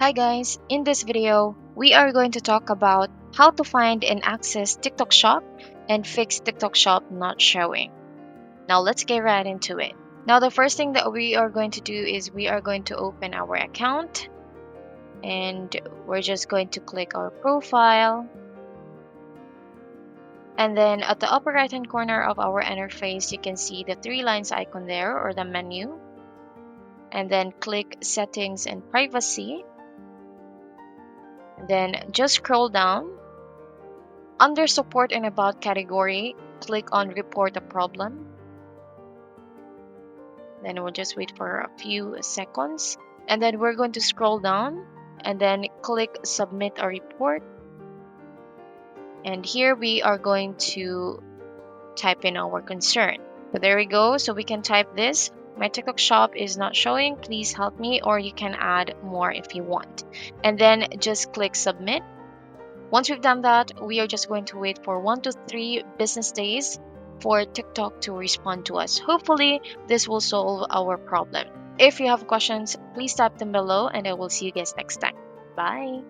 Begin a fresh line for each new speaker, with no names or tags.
Hi guys, in this video, we are going to talk about how to find and access TikTok Shop and fix TikTok Shop not showing. Now let's get right into it. Now the first thing that we are going to do is we are going to open our account and we're just going to click our profile. And then at the upper right hand corner of our interface, you can see the three lines icon there or the menu. And then click settings and privacy. Then just scroll down. Under support and about category, click on report a problem. Then we'll just wait for a few seconds. And then we're going to scroll down and then click submit a report. And here we are going to type in our concern. So there we go. So we can type this. My TikTok shop is not showing. Please help me, or you can add more if you want. And then just click submit. Once we've done that, we are just going to wait for 1 to 3 business days for TikTok to respond to us. Hopefully, this will solve our problem. If you have questions, please type them below and I will see you guys next time. Bye.